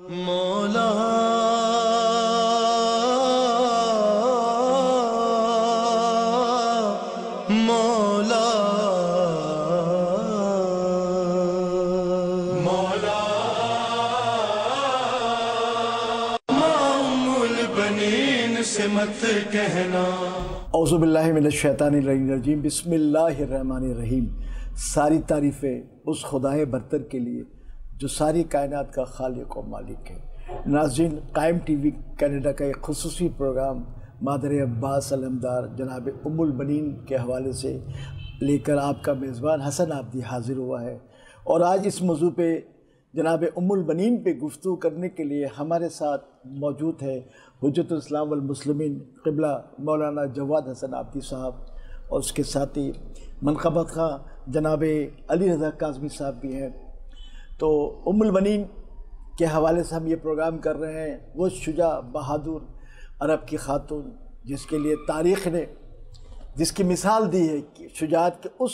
مولا مولا مولا ام البنین سے مت کہنا۔ اعوذ باللہ من الشیطان الرجیم، بسم اللہ الرحمن الرحیم۔ ساری تعریفیں اس خدائے برتر کے لیے جو ساری کائنات کا خالق و مالک ہے۔ ناظرین، قائم ٹی وی کینیڈا کا ایک خصوصی پروگرام مادر عباس علمدار جناب ام البنین کے حوالے سے لے کر آپ کا میزبان حسن عابدی حاضر ہوا ہے، اور آج اس موضوع پہ جناب ام البنین پہ گفتگو کرنے کے لیے ہمارے ساتھ موجود ہے حجت الاسلام والمسلمین قبلہ مولانا جواد حسن عابدی صاحب، اور اس کے ساتھی منقبت خواہ جناب علی رضا کاظمی صاحب بھی ہیں۔ تو ام البنین کے حوالے سے ہم یہ پروگرام کر رہے ہیں، وہ شجاع بہادر عرب کی خاتون جس کے لیے تاریخ نے جس کی مثال دی ہے کہ شجاعت کے اس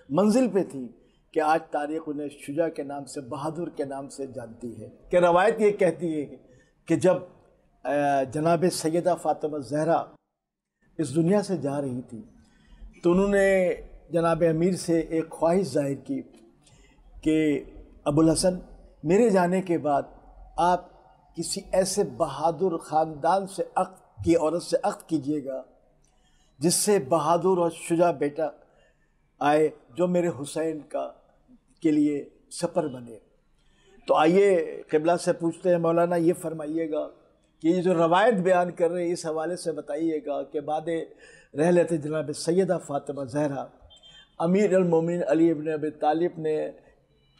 منزل پہ تھی کہ آج تاریخ انہیں شجاع کے نام سے، بہادر کے نام سے جانتی ہے۔ کہ روایت یہ کہتی ہے کہ جب جناب سیدہ فاطمہ زہرا اس دنیا سے جا رہی تھی تو انہوں نے جناب امیر سے ایک خواہش ظاہر کی کہ ابوالحسن، میرے جانے کے بعد آپ کسی ایسے بہادر خاندان سے عقد کی عورت سے عقد کیجیے گا جس سے بہادر اور شجاع بیٹا آئے جو میرے حسین کے لیے سپر بنے۔ تو آئیے قبلہ سے پوچھتے ہیں، مولانا یہ فرمائیے گا کہ یہ جو روایت بیان کر رہے ہیں اس حوالے سے بتائیے گا کہ بعد رحلت جناب سیدہ فاطمہ زہرا امیر المومنین علی ابن ابی طالب نے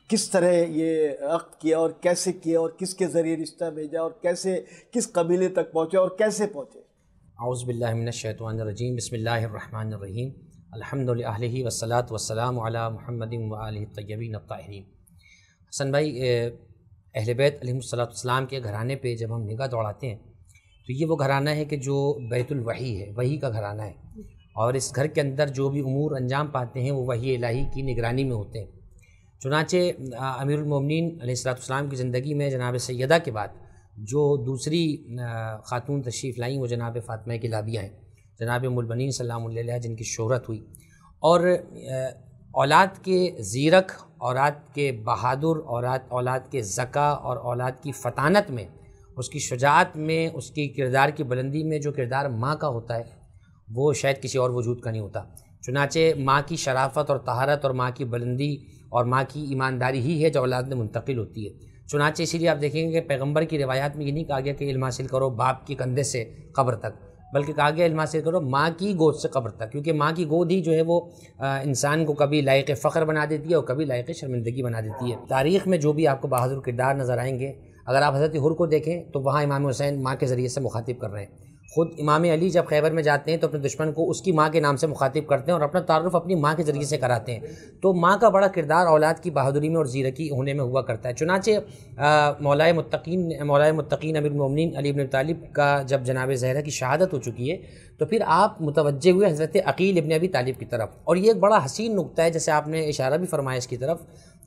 کس طرح یہ عقد کیا اور کیسے کیا اور کس کے ذریعے رشتہ بھیجا اور کیسے کس قبیلے تک پہنچے اور کیسے پہنچے۔ اعوذ باللہ من الشیطان الرجیم، بسم اللہ الرحمن الرحیم، الحمد للہ والصلاة والسلام علی محمد وآلہ الطیبین الطاہرین۔ حسن بھائی، اہل بیت علیہ السلام کے گھرانے پہ جب ہم نگاہ دوڑاتے ہیں تو یہ وہ گھرانہ ہے کہ جو بیت الوحی ہے، وحی کا گھرانہ ہے، اور اس گھر کے اندر جو بھی امور انجام پاتے ہیں وہ وحی الہی کی نگرانی میں ہوتے ہیں۔ چنانچہ امیر المومنین علیہ السلام کی زندگی میں جناب سیدہ کے بعد جو دوسری خاتون تشریف لائیں وہ جناب فاطمہ کلابیہ ہیں، جناب ام البنین سلام اللہ علیہ، جن کی شہرت ہوئی، اور اولاد کے زیرک، اولاد کے بہادر، اولاد کے ذکا اور اولاد کی فطانت میں، اس کی شجاعت میں، اس کی کردار کی بلندی میں جو کردار ماں کا ہوتا ہے وہ شاید کسی اور وجود کا نہیں ہوتا۔ چنانچہ ماں کی شرافت اور طہارت اور ماں کی بلندی اور ماں کی ایمانداری ہی ہے جو اولاد میں منتقل ہوتی ہے۔ چنانچہ اسی لیے آپ دیکھیں گے کہ پیغمبر کی روایات میں یہ نہیں کہا گیا کہ علم حاصل کرو باپ کے کندھے سے قبر تک، بلکہ کہا گیا علم حاصل کرو ماں کی گود سے قبر تک، کیونکہ ماں کی گود ہی جو ہے وہ انسان کو کبھی لائق فخر بنا دیتی ہے اور کبھی لائق شرمندگی بنا دیتی ہے۔ تاریخ میں جو بھی آپ کو بہادر کردار نظر آئیں گے، اگر آپ حضرت حر کو دیکھیں تو وہاں امام حسین ماں کے ذریعے سے مخاطب کر رہے ہیں۔ خود امام علی جب خیبر میں جاتے ہیں تو اپنے دشمن کو اس کی ماں کے نام سے مخاطب کرتے ہیں اور اپنا تعارف اپنی ماں کے ذریعے سے کراتے ہیں۔ تو ماں کا بڑا کردار اولاد کی بہادری میں اور زیرکی ہونے میں ہوا کرتا ہے۔ چنانچہ مولائے متقین امیر المومنین علی بن ابی طالب کا جب جناب زہرا کی شہادت ہو چکی ہے تو پھر آپ متوجہ ہوئے حضرت عقیل ابن ابی طالب کی طرف، اور یہ ایک بڑا حسین نقطہ ہے جیسے آپ نے اشارہ بھی فرمایا اس کی طرف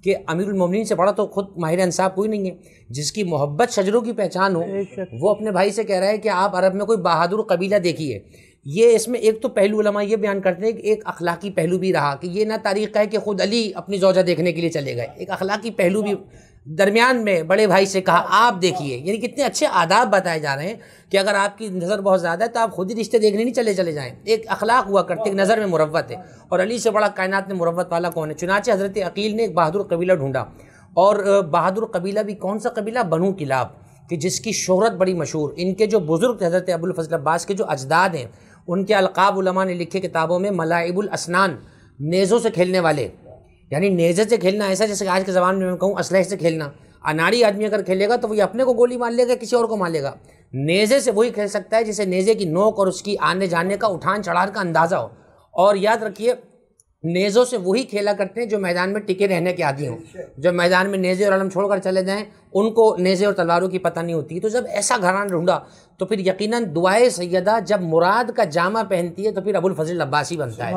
کہ امیر المومنین سے بڑا تو خود ماہر انصاف کوئی نہیں ہے۔ جس کی محبت شجروں کی پہچان ہو وہ اپنے بھائی سے کہہ رہا ہے کہ آپ عرب میں کوئی بہادر قبیلہ دیکھیے۔ یہ اس میں ایک تو پہلو علماء یہ بیان کرتے ہیں کہ ایک اخلاقی پہلو بھی رہا کہ یہ نہ تاریخ کا ہے کہ خود علی اپنی زوجہ دیکھنے کے لیے چلے گئے، ایک اخلاقی پہلو بھی درمیان میں بڑے بھائی سے کہا آپ دیکھیے، یعنی کتنے اچھے آداب بتائے جا رہے ہیں کہ اگر آپ کی نظر بہت زیادہ ہے تو آپ خود ہی رشتے دیکھنے نہیں چلے جائیں، ایک اخلاق ہوا کرتے، ایک نظر میں مروت ہے، اور علی سے بڑا کائنات میں مروت والا کون ہے؟ چنانچہ حضرت عقیل نے ایک بہادر قبیلہ ڈھونڈا، اور بہادر قبیلہ بھی کون سا قبیلہ؟ بنو کلاب، کہ جس کی شہرت بڑی مشہور، ان کے جو بزرگ تھے حضرت ابو الفضل عباس کے جو اجداد ہیں ان کے القاب علماء نے لکھے کتابوں میں ملاعب الاسنان، نیزوں سے کھیلنے والے، یعنی نیزے سے کھیلنا ایسا جیسے کہ آج کے زمانے میں کہوں اسلحے سے کھیلنا۔ اناڑی آدمی اگر کھیلے گا تو وہ اپنے کو گولی مار لے گا، کسی اور کو مار لے گا۔ نیزے سے وہی کھیل سکتا ہے جسے نیزے کی نوک اور اس کی آنے جانے کا اٹھان چڑھان کا اندازہ ہو، اور یاد رکھیے نیزوں سے وہی کھیلا کرتے ہیں جو میدان میں ٹکے رہنے کے عادی ہوں، جو میدان میں نیزے اور علم چھوڑ کر چلے جائیں ان کو نیزے اور تلواروں کی پتہ نہیں ہوتی۔ تو جب ایسا گھرانہ ڈھونڈا تو پھر یقیناً دعائے سیدہ جب مراد کا جامہ پہنتی ہے تو پھر ابو الفضل عباسی بنتا ہے۔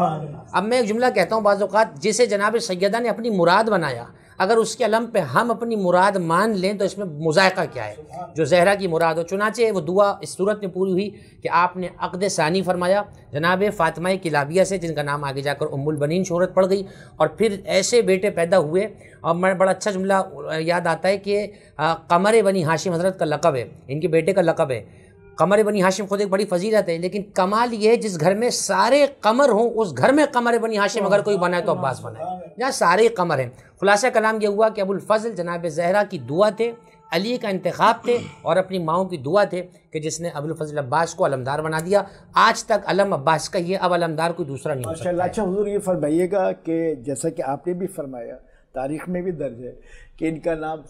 اب میں ایک جملہ کہتا ہوں بعض اوقات، جسے جناب سیدہ نے اپنی مراد بنایا، اگر اس کے علم پہ ہم اپنی مراد مان لیں تو اس میں مذائقہ کیا ہے جو زہرا کی مراد ہو. چنانچہ وہ دعا اس صورت میں پوری ہوئی کہ آپ نے عقد ثانی فرمایا جناب فاطمہ کلابیہ سے، جن کا نام آگے جا کر ام البنین شہرت پڑ گئی، اور پھر ایسے بیٹے پیدا ہوئے. اور میں بڑا اچھا جملہ یاد آتا ہے کہ قمر بنی ہاشم حضرت کا لقب ہے، ان کے بیٹے کا لقب ہے. قمر بنی ہاشم خود ایک بڑی فضیلت ہے، لیکن کمال یہ ہے جس گھر میں سارے قمر ہوں اس گھر میں قمر بنی ہاشم اگر کوئی بنا ہے تو عباس بنا ہے، جہاں سارے قمر ہیں. خلاصہ کلام یہ ہوا کہ ابو الفضل جناب زہرا کی دعا تھے، علی کا انتخاب تھے، اور اپنی ماؤں کی دعا تھے کہ جس نے ابو الفضل عباس کو علمدار بنا دیا. آج تک علم عباس کا یہ، اب علمدار کوئی دوسرا نہیں ہو سکتا. اچھا حضور یہ فرمائیے گا کہ جیسا کہ آپ نے بھی فرمایا، تاریخ میں بھی درج ہے کہ ان کا نام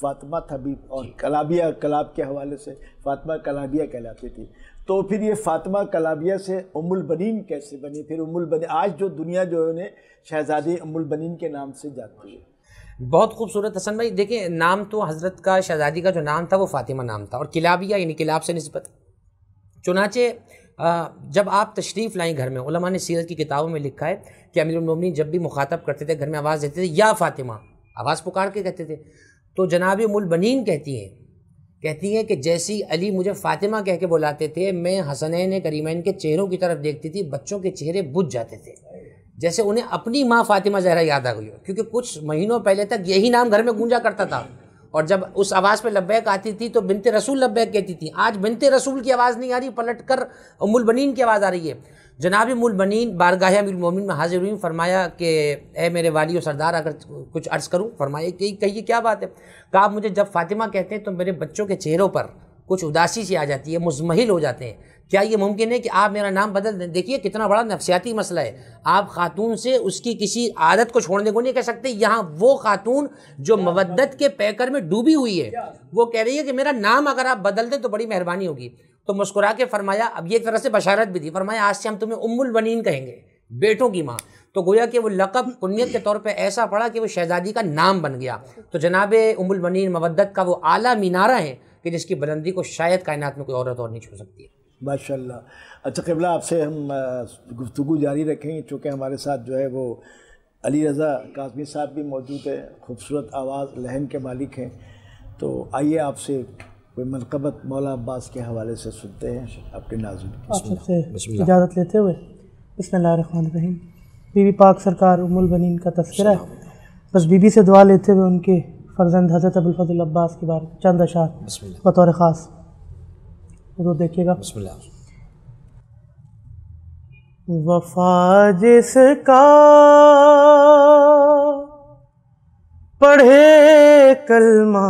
فاطمہ تھا بھی، اور کلابیہ، کلاب کے حوالے سے فاطمہ کلابیہ کہلاتی تھی. تو پھر یہ فاطمہ کلابیہ سے ام البنین کیسے بنی؟ پھر ام البنین آج جو دنیا جو انہیں شہزادی ام البنین کے نام سے جانتی ہے. بہت خوبصورت حسن بھائی. دیکھیں نام تو حضرت کا، شہزادی کا جو نام تھا وہ فاطمہ نام تھا، اور کلابیہ یعنی کلاب سے نسبت. چنانچہ جب آپ تشریف لائیں گھر میں، علماء نے سیرت کی کتابوں میں لکھا ہے کہ امیر المومنین جب بھی مخاطب کرتے تھے گھر میں آواز دیتے تھے یا فاطمہ، آواز پکار کے کہتے تھے. تو جناب ام البنین کہتی ہیں کہ جیسی علی مجھے فاطمہ کہہ کے بلاتے تھے، میں حسنین کریمین کے چہروں کی طرف دیکھتی تھی، بچوں کے چہرے بجھ جاتے تھے، جیسے انہیں اپنی ماں فاطمہ زہرا یاد آ گئی ہو، کیونکہ کچھ مہینوں پہلے تک یہی نام گھر میں گونجا کرتا تھا. اور جب اس آواز پہ لبیک آتی تھی تو بنت رسول لبیک کہتی تھی. آج بنت رسول کی آواز نہیں آ رہی، پلٹ کر ام البنین کی آواز آ رہی ہے. جناب ام البنین بارگاہ امیر المومنین میں حاضر ہوئیں. فرمایا کہ اے میرے والی و سردار، اگر کچھ عرض کروں؟ فرمایا کہ کہیے کیا بات ہے؟ کہا مجھے جب فاطمہ کہتے ہیں تو میرے بچوں کے چہروں پر کچھ اداسی سی آ جاتی ہے، مزمحل ہو جاتے ہیں. کیا یہ ممکن ہے کہ آپ میرا نام بدل دیں؟ دیکھیے کتنا بڑا نفسیاتی مسئلہ ہے. آپ خاتون سے اس کی کسی عادت کو چھوڑنے کو نہیں کہہ سکتے. یہاں وہ خاتون جو مودت کے پیکر میں ڈوبی ہوئی ہے وہ کہہ رہی ہے کہ میرا نام اگر آپ بدل دیں تو بڑی مہربانی ہوگی. تو مسکرا کے فرمایا، اب یہ ایک طرح سے بشارت بھی دی، فرمایا آج سے ہم تمہیں ام البنین کہیں گے، بیٹوں کی ماں. تو گویا کہ وہ لقب کنیت کے طور پہ ایسا پڑا کہ وہ شہزادی کا نام بن گیا. تو جناب ام البنین مودت کا وہ اعلیٰ مینارہ ہے کہ جس کی بلندی کو شاید کائنات میں کوئی عورت اور نہیں چھو سکتی ہے. ماشاءاللہ. اچھا قبلہ، آپ سے ہم گفتگو جاری رکھیں گے، چونکہ ہمارے ساتھ جو ہے وہ علی رضا کاظمی صاحب بھی موجود ہے، خوبصورت آواز لہن کے مالک ہیں. تو آئیے آپ سے کوئی منقبت مولا عباس کے حوالے سے سنتے ہیں آپ کے ناظرین. آپ سب سے اجازت لیتے ہوئے بسم اللہ الرحمن الرحیم. بی بی پاک سرکار ام البنین کا تذکرہ ہے، بس بی بی سے دعا لیتے ہوئے ان کے فرزند حضرت ابو الفضل عباس کے بارے میں چند اشعار بطور خاص حضور دیکھیے گا. بسم اللہ. وفا جس کا پڑھے کلمہ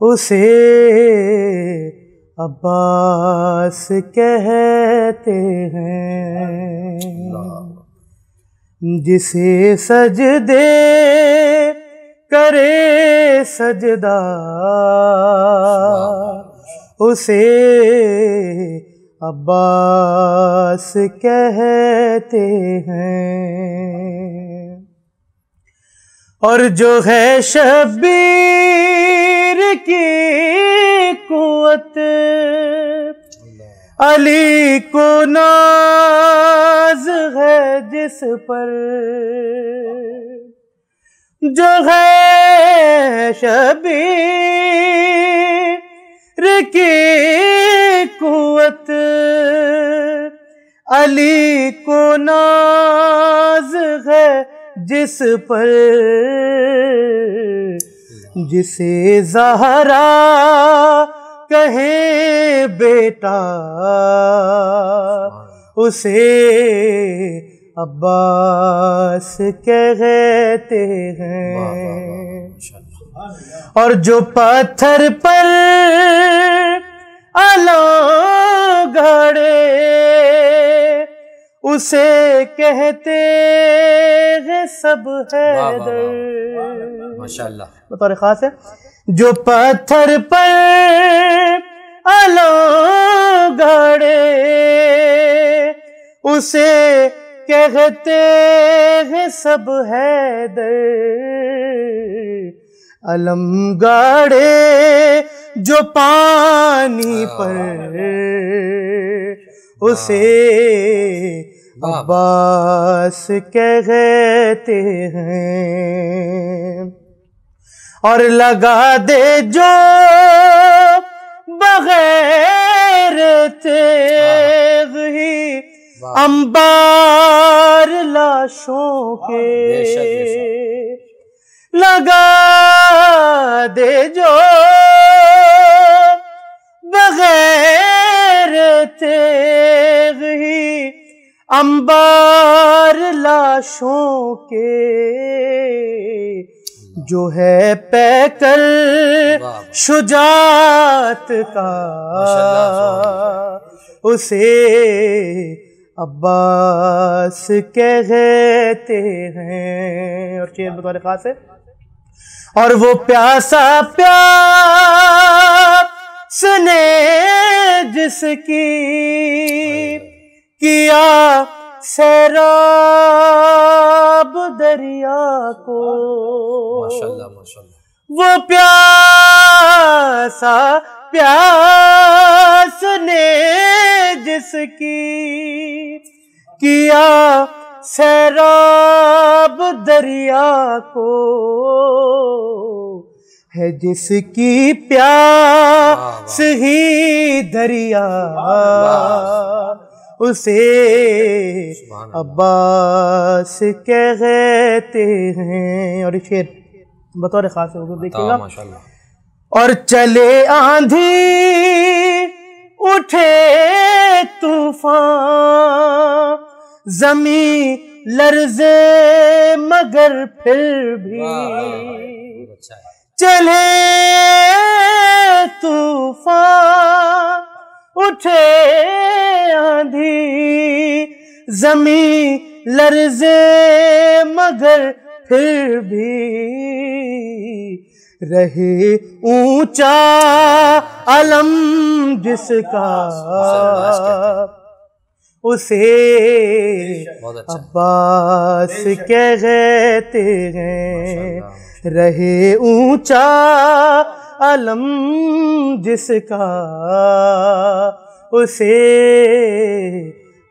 اسے عباس کہتے ہیں، جسے سجدے کرے سجدہ اسے عباس کہتے ہیں. اور جو ہے شبیر کی قوت علی کو ناز ہے جس پر، جو ہے شبیر کی قوت علی کو ناز ہے جس پر، جسے زہرا کہیں بیٹا اسے عباس کہتے ہیں. اور جو پتھر پر علم گھڑے اسے کہتے ہیں سب حیدر. ماشاءاللہ بطور خاص ہے. جو پتھر پر علم گھڑے اسے کہتے ہیں سب حیدر. علم گاڑے جو پانی پر اسے عباس کہتے ہیں اور لگا دے جو بغیر تیغ ہی انبار لاشوں کے لگا دے جو بغیر تیغ ہی انبار لاشوں کے جو ہے پیکر شجاعت کا اسے عباس کہتے ہیں. اور شعر بطور خاص ہے. اور وہ پیاسا پیاس نے جس کی کیا سیراب دریا کو وہ پیاسا پیاس نے جس کی کیا سیراب دریا کو ہے جس کی پیاس ہی دریا اسے عباس کہتے ہیں. اور شعر بطور خاص حضور دیکھیے گا. اور چلے آندھی اٹھے طوفان زمین لرزے مگر پھر بھی چلے طوفان اٹھے آندھی زمین لرزے مگر پھر بھی رہے اونچا علم جس کا اسے عباس کہتے ہیں. رہے اونچا علم جس کا اسے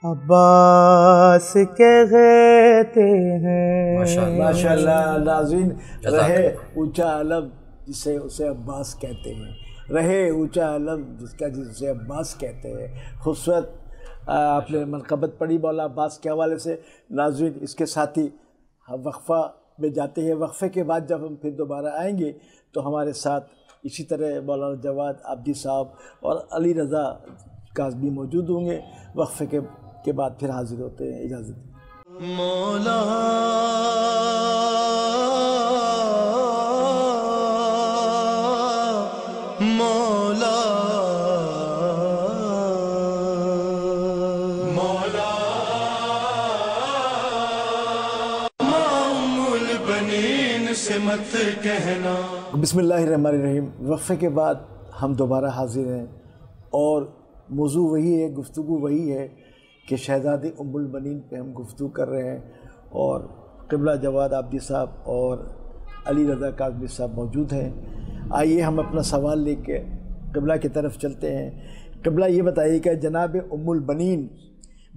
عباس کہتے ہیں. ماشاءاللہ. ناظرین، رہے اونچا علم جسے اسے عباس کہتے ہیں. رہے اونچا علم جسے عباس کہتے ہیں. خوبصورت آپ نے منقبت پڑھی مولا عباس کے حوالے سے. ناظرین، اس کے ساتھ ہی وقفہ میں جاتے ہیں. وقفے کے بعد جب ہم پھر دوبارہ آئیں گے تو ہمارے ساتھ اسی طرح مولانا جواد عابدی صاحب اور علی رضا کاظمی موجود ہوں گے. وقفے کے بعد پھر حاضر ہوتے ہیں. اجازت مولا مولا مولا ام البنین سے مت کہنا. بسم اللہ الرحمن الرحیم. وقفے کے بعد ہم دوبارہ حاضر ہیں اور موضوع وہی ہے، گفتگو وہی ہے کہ شہزادی ام البنین پہ ہم گفتگو کر رہے ہیں اور قبلہ جواد عابدی صاحب اور علی رضا کاظمی صاحب موجود ہیں. آئیے ہم اپنا سوال لے کے قبلہ کی طرف چلتے ہیں. قبلہ یہ بتائیے کہ جناب ام البنین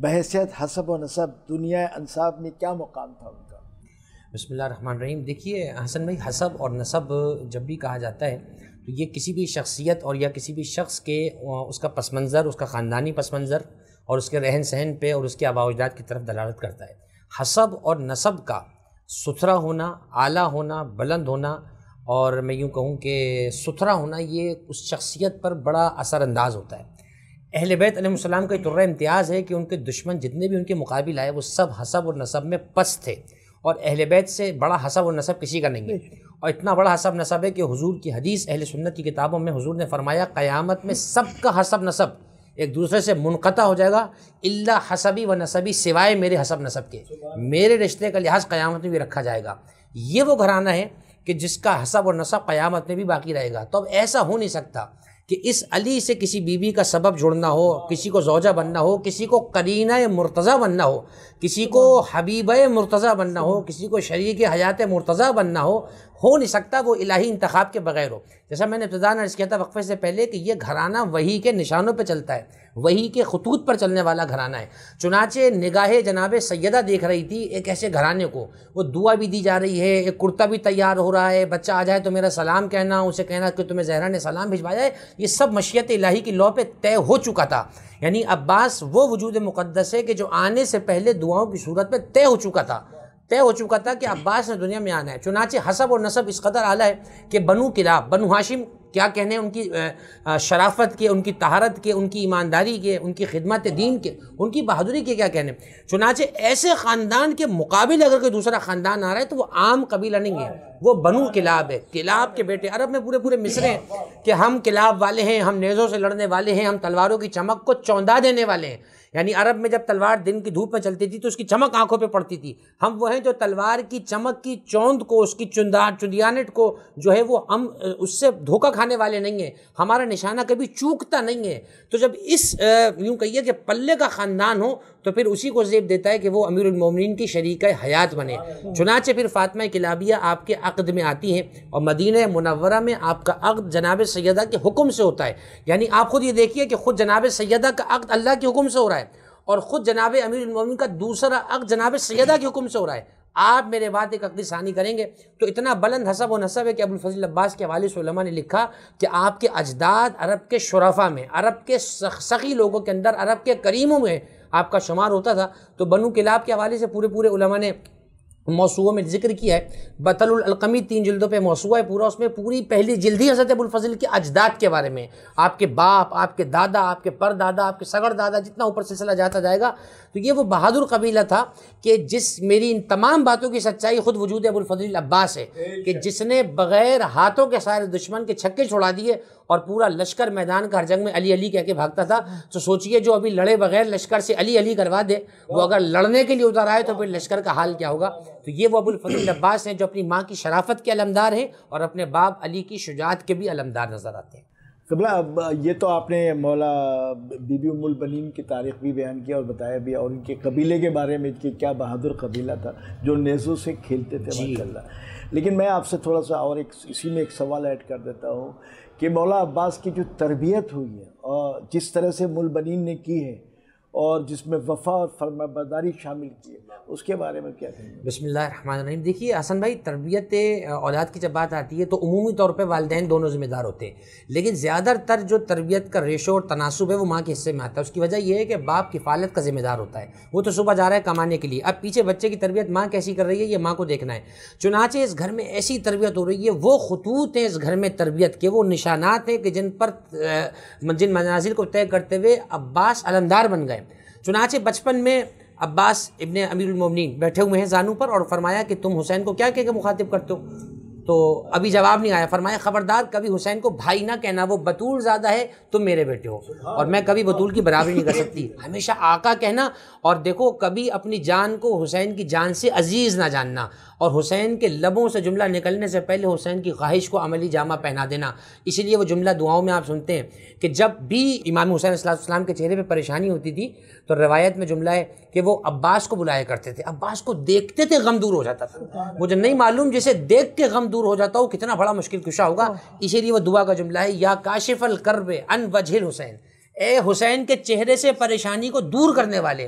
بحیثیت حسب و نسب دنیا انصاب میں کیا مقام تھا ان کا؟ بسم اللہ الرحمن الرحیم. دیکھیے حسن بھائی، حسب اور نسب جب بھی کہا جاتا ہے تو یہ کسی بھی شخصیت اور یا کسی بھی شخص کے اس کا پس منظر، اس کا خاندانی پس منظر اور اس کے رہن سہن پہ اور اس کے آباء و اجداد کی طرف دلالت کرتا ہے. حسب اور نسب کا ستھرا ہونا، اعلیٰ ہونا، بلند ہونا اور میں یوں کہوں کہ ستھرا ہونا، یہ اس شخصیت پر بڑا اثر انداز ہوتا ہے. اہل بیت علیہ السلام کا طرح امتیاز ہے کہ ان کے دشمن جتنے بھی ان کے مقابل آئے وہ سب حسب اور نسب میں پست تھے، اور اہل بیت سے بڑا حسب اور نسب کسی کا نہیں ہے. اور اتنا بڑا حسب نسب ہے کہ حضور کی حدیث اہل سنت کی کتابوں میں حضور نے فرمایا قیامت میں سب کا حسب نسب ایک دوسرے سے منقطع ہو جائے گا الا حسبی و نسبی، سوائے میرے حسب نسب کے. میرے رشتے کا لحاظ قیامت میں بھی رکھا جائے گا. یہ وہ گھرانہ ہے کہ جس کا حسب اور نسب قیامت میں بھی باقی رہے گا. تو اب ایسا ہو نہیں سکتا کہ اس علی سے کسی بیوی کا سبب جڑنا ہو، کسی کو زوجہ بننا ہو، کسی کو قرینہ مرتضیٰ بننا ہو، کسی کو حبیبہ مرتضیٰ بننا ہو، کسی کو شریک حیات مرتضیٰ بننا ہو. ہو نہیں سکتا وہ الہی انتخاب کے بغیر ہو۔ جیسا میں نے ابتداءً عرض کیا تھا وقفے سے پہلے کہ یہ گھرانہ وحی کے نشانوں پہ چلتا ہے، وحی کے خطوط پر چلنے والا گھرانہ ہے۔ چنانچہ نگاہ جناب سیدہ دیکھ رہی تھی ایک ایسے گھرانے کو، وہ دعا بھی دی جا رہی ہے، ایک کرتا بھی تیار ہو رہا ہے، بچہ آ جائے تو میرا سلام کہنا، اسے کہنا کہ تمہیں زہرا نے سلام بھجوایا ہے، یہ سب مشیت الہی کی لو پہ طے ہو چکا تھا۔ یعنی عباس وہ وجود مقدس ہے کہ جو آنے سے پہلے دعاؤں کی صورت میں طے ہو چکا تھا کہ عباس نے دنیا میں آنا ہے۔ چنانچہ حسب اور نسب اس قدر اعلیٰ ہے کہ بنو کلاب، بنو ہاشم کیا کہنے ان کی شرافت کے، ان کی طہارت کے، ان کی ایمانداری کے، ان کی خدمت دین کے، ان کی بہادری کے کیا کہنے۔ چنانچہ ایسے خاندان کے مقابل اگر کوئی دوسرا خاندان آ رہا ہے تو وہ عام قبیلہ نہیں ہے، وہ بنو کلاب ہے، کلاب کے بیٹے۔ عرب میں پورے مصرے ہیں کہ ہم کلاب والے ہیں، ہم نیزوں سے لڑنے والے ہیں، ہم تلواروں کی چمک کو چوندا دینے والے ہیں۔ یعنی عرب میں جب تلوار دن کی دھوپ میں چلتی تھی تو اس کی چمک آنکھوں پہ پڑتی تھی، ہم وہ ہیں جو تلوار کی چمک کی چوند کو، اس کی چندیانٹ کو جو ہے وہ ہم اس سے دھوکہ کھانے والے نہیں ہیں، ہمارا نشانہ کبھی چوکتا نہیں ہے۔ تو جب اس یوں کہیے کہ پلے کا خاندان ہو تو پھر اسی کو زیب دیتا ہے کہ وہ امیر المومنین کی شریکہ حیات بنے۔ چنانچہ پھر فاطمہ کلابیہ آپ کے عقد میں آتی ہیں اور مدینہ منورہ میں آپ کا عقد جناب سیدہ کے حکم سے ہوتا ہے۔ یعنی آپ خود یہ دیکھیے کہ خود جناب سیدہ کا عقد اللہ کے حکم سے ہو رہا ہے اور خود جناب امیر المومنین کا دوسرا عقد جناب سیدہ کے حکم سے ہو رہا ہے۔ آپ میرے بعد ایک عقد ثانی کریں گے تو اتنا بلند حسب و نسب ہے کہ ابوالفضل عباس کے حوالے سے علماء نے لکھا کہ آپ کے اجداد عرب کے شرفا میں، عرب کے سخی لوگوں کے اندر، عرب کے کریموں میں آپ کا شمار ہوتا تھا۔ تو بنو کلاب کے حوالے سے پورے علماء نے موسوعوں میں ذکر کیا ہے۔ بطل العلقمی 3 جلدوں پہ موسوعہ ہے پورا، اس میں پوری پہلی جلد ہی حضرت ابوالفضل کے اجداد کے بارے میں، آپ کے باپ، آپ کے دادا، آپ کے پردادا، آپ کے سگڑ دادا، جتنا اوپر سلسلہ جاتا جائے گا۔ تو یہ وہ بہادر قبیلہ تھا کہ میری ان تمام باتوں کی سچائی خود وجود ابوالفضل عباس ہے کہ جس نے بغیر ہاتھوں کے سارے دشمن کے چھکے چھوڑا دیے اور پورا لشکر میدان کا ہر جنگ میں علی علی کہہ کے بھاگتا تھا۔ تو سوچئے جو ابھی لڑے بغیر لشکر سے علی علی کروا دے، وہ اگر لڑنے کے لیے اتر آئے تو پھر لشکر کا حال کیا ہوگا۔ تو یہ وہ ابوالفضل عباس ہیں جو اپنی ماں کی شرافت کے علمدار ہیں اور اپنے باپ علی کی شجاعت کے بھی علمدار نظر آتے ہیں۔ قبلہ اب یہ تو آپ نے مولا بی بی ام البنین کی تاریخ بھی بیان کیا اور بتایا بھی، اور ان کے قبیلے کے بارے میں کہ کیا بہادر قبیلہ تھا جو نیزوں سے کھیلتے تھے ماشاءاللہ۔ لیکن میں آپ سے تھوڑا سا اور اسی میں ایک سوال ایڈ کر دیتا ہوں کہ مولا عباس کی جو تربیت ہوئی ہے اور جس طرح سے ام البنین نے کی ہے اور جس میں وفا اور فرمانبرداری شامل کی ہے، اس کے بارے میں کیا کہیں گے؟ بسم اللہ الرحمن الرحیم۔ دیکھیے حسن بھائی، تربیت اولاد کی جب بات آتی ہے تو عمومی طور پہ والدین دونوں ذمہ دار ہوتے ہیں، لیکن زیادہ تر جو تربیت کا ریشو اور تناسب ہے وہ ماں کے حصے میں آتا ہے۔ اس کی وجہ یہ ہے کہ باپ کفالت کا ذمہ دار ہوتا ہے، وہ تو صبح جا رہا ہے کمانے کے لیے، اب پیچھے بچے کی تربیت ماں کیسی کر رہی ہے یہ ماں کو دیکھنا ہے۔ چنانچہ اس گھر میں ایسی تربیت ہو رہی ہے، وہ خطوط ہیں اس گھر میں تربیت کے، وہ نشانات ہیں کہ جن منازل کو طے کرتے ہوئے عباس علمدار بن گئے۔ چنانچہ بچپن میں عباس ابن امیر المومنین بیٹھے ہوئے ہیں زانو پر اور فرمایا کہ تم حسین کو کیا کہہ کے مخاطب کرتے ہو؟ تو ابھی جواب نہیں آیا۔ فرمایا خبردار کبھی حسین کو بھائی نہ کہنا، وہ بطول زادہ ہے، تم میرے بیٹے ہو اور میں کبھی بطول کی برابری نہیں کر سکتی، ہمیشہ آقا کہنا۔ اور دیکھو کبھی اپنی جان کو حسین کی جان سے عزیز نہ جاننا، اور حسین کے لبوں سے جملہ نکلنے سے پہلے حسین کی خواہش کو عملی جامہ پہنا دینا۔ اسی لیے وہ جملہ دعاؤں میں آپ سنتے ہیں کہ جب بھی امام حسین علیہ السلام کے چہرے پہ پریشانی ہوتی تھی تو روایت میں جملہ ہے کہ وہ عباس کو بلایا کرتے تھے، عباس کو دیکھتے تھے غم دور ہو جاتا تھا۔ مجھے نہیں معلوم جسے دیکھ کے غم دور ہو جاتا ہو کتنا بڑا مشکل کشا ہوگا۔ اسی لیے وہ دعا کا جملہ ہے یا کاشف الکرب عن وجہ الحسین، اے حسین کے چہرے سے پریشانی کو دور کرنے والے،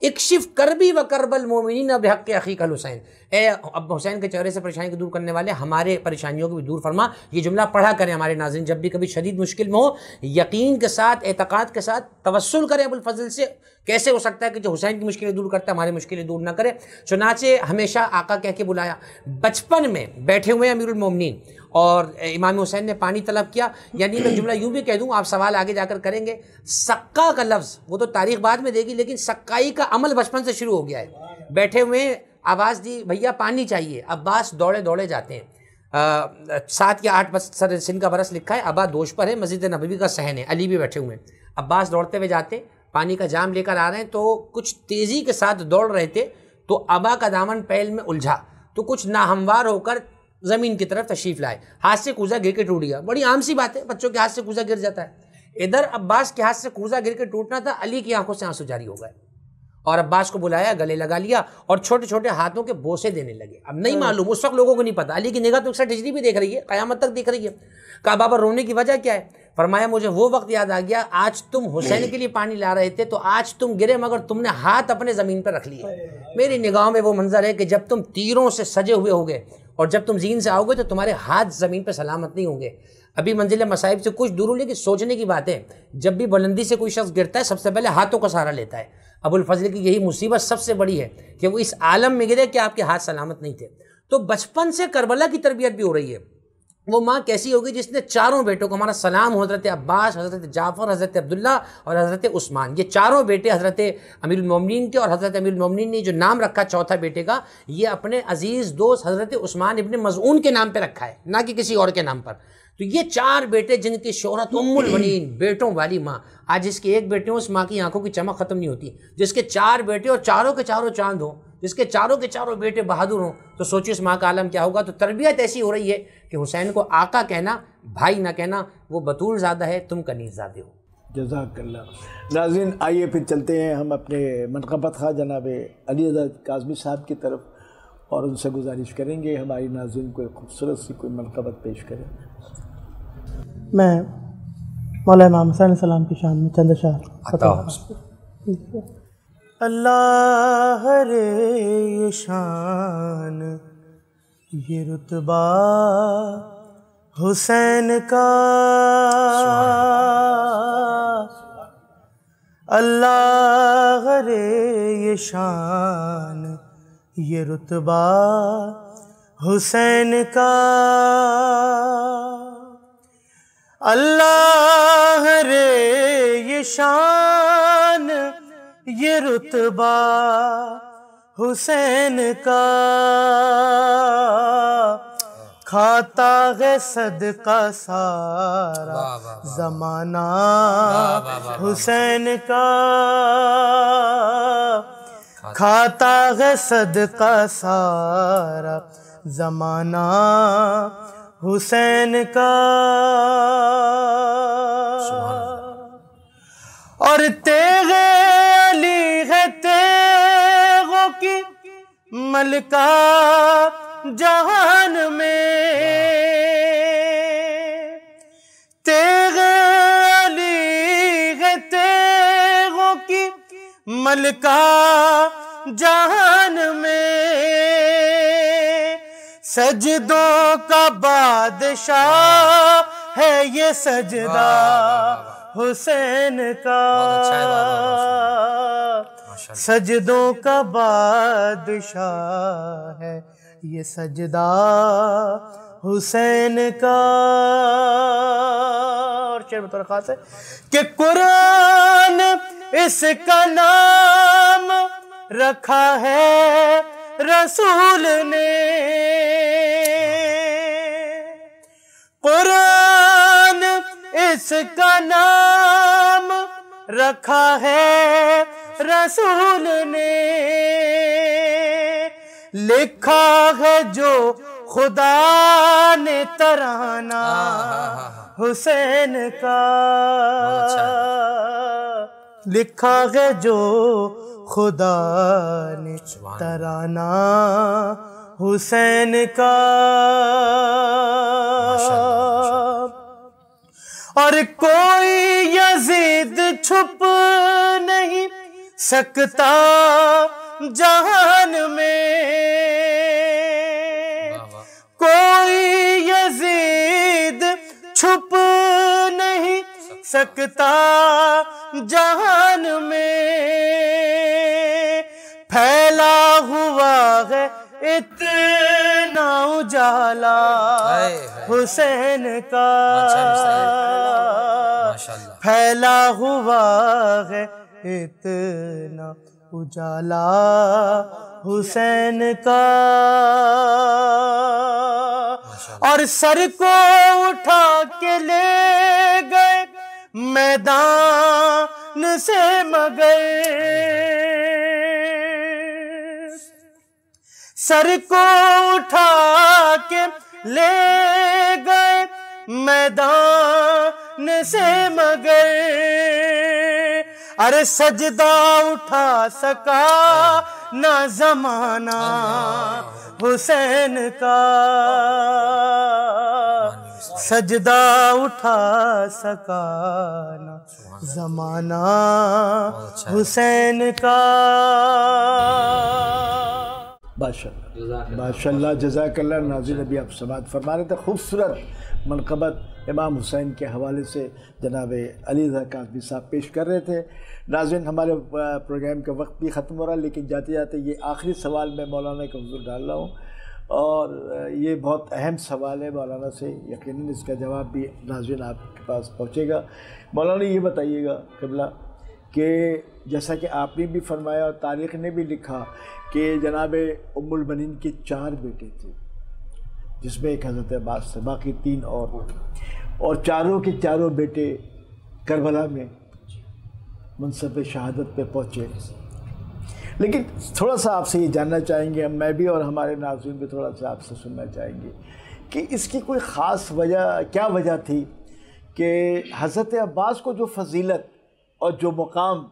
اکشف کربی و کرب المومنین بحق اخیک الحسین، اے اب حسین کے چہرے سے پریشانی کو دور کرنے والے ہمارے پریشانیوں کو بھی دور فرما۔ یہ جملہ پڑھا کریں ہمارے ناظرین، جب بھی کبھی شدید مشکل میں ہو یقین کے ساتھ، اعتقاد کے ساتھ توسل کریں ابوالفضل سے۔ کیسے ہو سکتا ہے کہ جو حسین کی مشکلیں دور کرتا ہے ہماری مشکلیں دور نہ کرے؟ چنانچہ ہمیشہ آقا کہہ کے بلایا۔ بچپن میں بیٹھے ہوئے امیر المومنین اور امام حسین نے پانی طلب کیا، یعنی میں جملہ یوں بھی کہہ دوں، آپ سوال آگے جا کر کریں گے، سقا کا لفظ وہ تو تاریخ بعد میں دے گی لیکن سقائی کا عمل بچپن سے شروع ہو گیا ہے۔ بیٹھے ہوئے آواز دی بھیا پانی چاہیے، عباس دوڑے دوڑے جاتے ہیں۔ 7 یا 8 سن کا برس لکھا ہے، ابا دوش پر ہے، مسجد نبوی کا صحن ہے، علی بھی بیٹھے ہوئے ہیں۔ عباس دوڑتے ہوئے جاتے، پانی کا جام لے کر آ رہے ہیں تو کچھ تیزی کے ساتھ دوڑ رہے تھے تو ابا کا دامن پیل میں الجھا تو کچھ ناہموار ہو کر زمین کی طرف تشریف لائے، ہاتھ سے کوزہ گر کے ٹوٹ گیا۔ بڑی عام سی بات ہے، بچوں کے ہاتھ سے کوزہ گر جاتا ہے۔ ادھر عباس کے ہاتھ سے کوزہ گر کے ٹوٹنا تھا، علی کی آنکھوں سے آنسو جاری ہو گئے اور عباس کو بلایا، گلے لگا لیا اور چھوٹے چھوٹے ہاتھوں کے بوسے دینے لگے. اب نہیں معلوم، اس وقت لوگوں کو نہیں پتا، علی کی نگاہ تو 61 ہجری بھی دیکھ رہی ہے، قیامت تک دیکھ رہی ہے. کہا بابا رونے کی وجہ کیا ہے؟ فرمایا مجھے وہ وقت یاد آ گیا، آج تم حسین کے لیے پانی لا رہے تھے تو آج تم گرے مگر تم نے ہاتھ اپنے زمین پر رکھ لیے. میری نگاہوں میں وہ منظر ہے کہ جب تم تیروں سے سجے ہوئے ہوگے اور جب تم زین سے آؤ گے تو تمہارے ہاتھ زمین پہ سلامت نہیں ہوں گے. ابھی منزل مصائب سے کچھ دور ہو، لیکن سوچنے کی بات ہے، جب بھی بلندی سے کوئی شخص گرتا ہے سب سے پہلے ہاتھوں کا سہارا لیتا ہے. ابو الفضل کی یہی مصیبت سب سے بڑی ہے کہ وہ اس عالم میں گرے کہ آپ کے ہاتھ سلامت نہیں تھے. تو بچپن سے کربلا کی تربیت بھی ہو رہی ہے. وہ ماں کیسی ہوگی جس نے چاروں بیٹوں کو، ہمارا سلام حضرت عباس، حضرت جعفر، حضرت عبداللہ اور حضرت عثمان، یہ چاروں بیٹے حضرت امیر المومنین کے، اور حضرت امیر المومنین نے جو نام رکھا چوتھا بیٹے کا، یہ اپنے عزیز دوست حضرت عثمان ابن مظعون کے نام پہ رکھا ہے، نہ کہ کسی اور کے نام پر. تو یہ چار بیٹے جن کی شہرت ام البنین، بیٹوں والی ماں. آج جس کے ایک بیٹے ہوں اس ماں کی آنکھوں کی چمک ختم نہیں ہوتی. جس کے چار بیٹے اور چاروں کے چاروں چاند ہوں، جس کے چاروں بیٹے بہادر ہوں، تو سوچو اس ماں کا عالم کیا ہوگا. تو تربیت ایسی ہو رہی ہے کہ حسین کو آقا کہنا، بھائی نہ کہنا. وہ بطول زادہ ہے، تم کنیز زادے ہو. جزاک اللہ. ناظرین آئیے پھر چلتے ہیں ہم اپنے منقبت خواہ جناب علی رضا کاظمی صاحب کی طرف، اور ان سے گزارش کریں گے ہماری ناظرین کو ایک خوبصورت سی کوئی منقبت پیش کریں. میں مولا امام حسین علیہ السلام کی شان میں چند اشعار. اللہ رے یہ شان یہ رتبہ حسین کا، اللہ رے یہ شان یہ رتبہ حسین کا، اللہ رے یہ شان یہ رتبہ حسین کا، کھاتا ہے صدقہ سارا زمانہ حسین کا، کھاتا ہے صدقہ سارا زمانہ حسین کا، اور تیغ علی ہے تیغوں کی ملکہ جہان میں، تیغ علی ہے تیغوں کی ملکہ جہان میں، سجدوں کا بادشاہ ہے یہ سجدہ حسین کا، سجدوں کا بادشاہ ہے یہ سجدہ حسین کا. اور شعر بطور خاص ہے کہ قرآن اس کا نام رکھا ہے رسول نے، قرآن اس کا نام رکھا ہے رسول نے، لکھا ہے جو خدا نے ترانہ حسین کا، لکھا ہے جو خدا نے ترانہ حسین کا، اور کوئی یزید چھپ نہیں سکتا جہان میں، کوئی یزید چھپ نہیں سکتا جہان میں، پھیلا ہوا ہے اتنا اجالا حسین کا، پھیلا ہوا ہے اتنا اجالا حسین کا، اور سر کو اٹھا کے لے گئے میدان سے مگر، سر کو اٹھا کے لے گئے میدان سے مگر، ارے سجدہ اٹھا سکا نہ زمانہ حسین کا، سجدہ اٹھا سکا نہ زمانہ حسین کا۔ ماشاء اللہ جزاک اللہ۔ ناظرین ابھی آپ سماعت فرما رہے تھے خوبصورت منقبت امام حسین کے حوالے سے جناب علی رضا کاظمی صاحب پیش کر رہے تھے۔ ناظرین ہمارے پروگرام کا وقت بھی ختم ہو رہا ہے، لیکن جاتے جاتے یہ آخری سوال میں مولانا کے حضور ڈال رہا ہوں، اور یہ بہت اہم سوال ہے مولانا سے، یقیناً اس کا جواب بھی ناظرین آپ کے پاس پہنچے گا۔ مولانا یہ بتائیے گا قبلہ کہ جیسا کہ آپ نے بھی فرمایا اور تاریخ نے بھی لکھا کہ جناب ام البنین کے 4 بیٹے تھے، جس میں ایک حضرت عباس تھے، باقی 3 اور چاروں کے چاروں بیٹے کربلا میں منصب شہادت پہ پہنچے۔ لیکن تھوڑا سا آپ سے یہ جاننا چاہیں گے، میں بھی اور ہمارے ناظرین بھی تھوڑا سا آپ سے سننا چاہیں گے کہ اس کی کوئی خاص وجہ کیا وجہ تھی کہ حضرت عباس کو جو فضیلت اور جو مقام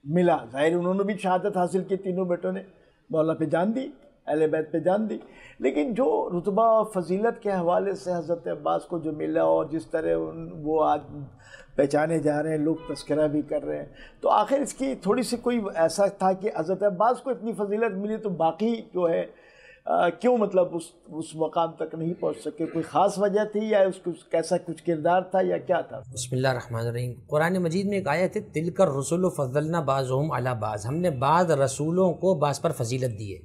ملا، ظاہر انہوں نے بھی شہادت حاصل کی، تینوں بیٹوں نے مولا پہ جان دی، اہل بیت پہ جان دی، لیکن جو رتبہ اور فضیلت کے حوالے سے حضرت عباس کو جو ملا اور جس طرح وہ آج پہچانے جا رہے ہیں، لوگ تذکرہ بھی کر رہے ہیں، تو آخر اس کی تھوڑی سی کوئی ایسا تھا کہ حضرت عباس کو اتنی فضیلت ملی تو باقی جو ہے کیوں مطلب اس مقام تک نہیں پہنچ سکے؟ کوئی خاص وجہ تھی یا اس کو کیسا کچھ کردار تھا یا کیا تھا؟ بسم اللہ الرحمن الرحیم۔ قرآن مجید میں ایک آیت ہے، تلک الرسل فضلنا بعضهم علی بعض، ہم نے بعض رسولوں کو بعض پر فضیلت دی ہے۔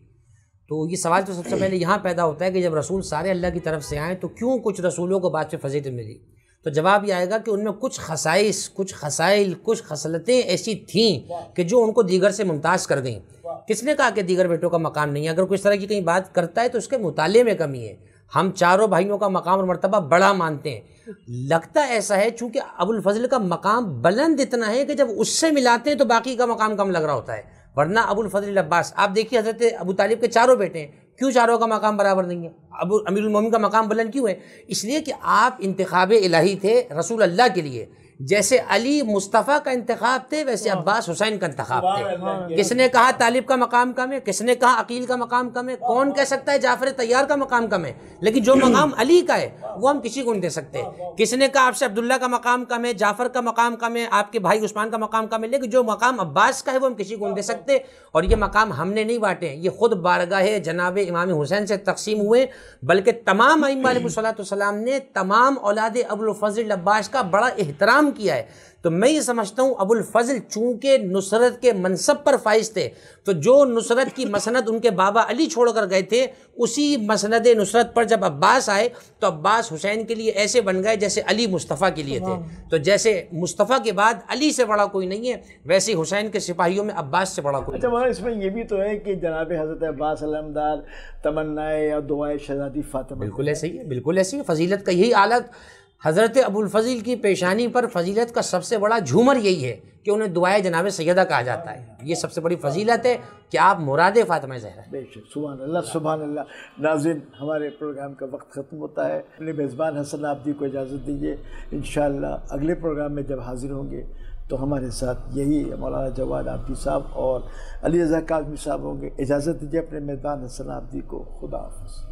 تو یہ سوال تو سب سے پہلے یہاں پیدا ہوتا ہے کہ جب رسول سارے اللہ کی طرف سے آئیں تو کیوں کچھ رسولوں کو بعض پہ فضیلت ملی؟ تو جواب یہ آئے گا کہ ان میں کچھ خصائص، کچھ خصائل، کچھ خصلتیں ایسی تھیں کہ جو ان کو دیگر سے ممتاز کر گئیں۔ کس نے کہا کہ دیگر بیٹوں کا مقام نہیں ہے؟ اگر کوئی اس طرح کی کہیں بات کرتا ہے تو اس کے مطالعے میں کمی ہے۔ ہم چاروں بھائیوں کا مقام اور مرتبہ بڑا مانتے ہیں، لگتا ایسا ہے چونکہ ابو الفضل کا مقام بلند اتنا ہے کہ جب اس سے ملاتے ہیں تو باقی کا مقام کم لگ رہا ہوتا ہے، ورنہ ابو الفضل عباس آپ دیکھیے حضرت ابو طالب کے چاروں بیٹے ہیں، کیوں چاروں کا مقام برابر نہیں ہے؟ ابو امیر المومنین کا مقام بلند کیوں ہے؟ اس لیے کہ آپ انتخاب الہی تھے رسول اللہ کے لیے، جیسے علی مصطفیٰ کا انتخاب تھے ویسے عباس حسین کا انتخاب تھے۔ کس نے کہا طالب کا مقام کم ہے؟ کس نے کہا عقیل کا مقام کم ہے؟ کون کہہ سکتا ہے جعفر طیار کا مقام کم ہے؟ لیکن جو مقام علی کا ہے وہ ہم کسی کو نہیں دے سکتے۔ کس نے کہا آپ سے عبداللہ کا مقام کم ہے، جعفر کا مقام کم ہے، آپ کے بھائی عثمان کا مقام کم ہے، لیکن جو مقام عباس کا ہے وہ ہم کسی کو نہیں دے سکتے۔ اور یہ مقام ہم نے نہیں بانٹے، یہ خود بارگاہ جناب امام حسین سے تقسیم ہوئے، بلکہ تمام ائمہ علیہ الصلوۃ والسلام نے تمام اولاد ابو الفضل عباس کا بڑا احترام کیا ہے۔ تو میں یہ سمجھتا ہوں ابو الفضل چونکہ نصرت کے منصب پر فائز تھے، تو جو نصرت کی مسند ان کے بابا علی چھوڑ کر گئے تھے، اسی مسند نصرت پر جب عباس آئے تو عباس حسین کے لیے ایسے بن گئے جیسے علی مصطفیٰ کے لیے تھے۔ تو جیسے مصطفیٰ کے بعد علی سے بڑا کوئی نہیں ہے، ویسے حسین کے سپاہیوں میں عباس سے بڑا کوئی۔ اچھا مولانا اس میں یہ بھی تو ہے کہ جناب حضرت عباس علمدار تمنائے اور دعائے شہزادی فاطمہ، بالکل ایسے ہی ہے، بالکل ایسی ہے۔ فضیلت کا یہی حالت حضرت ابو الفضل کی پیشانی پر فضیلت کا سب سے بڑا جھومر یہی ہے کہ انہیں دعائے جناب سیدہ کہا جاتا ہے۔ یہ سب سے بڑی فضیلت ہے کہ آپ مراد فاطمہ زہرا۔ بے شک، سبحان اللہ سبحان اللہ۔ ناظرین ہمارے پروگرام کا وقت ختم ہوتا ہے، اپنے میزبان حسن عابدی کو اجازت دیجیے، انشاءاللہ اگلے پروگرام میں جب حاضر ہوں گے تو ہمارے ساتھ یہی مولانا جواد عابدی صاحب اور علی رضا کاظمی صاحب ہوں گے۔ اجازت دیجیے اپنے میزبان حسن عابدی کو، خدا حافظ۔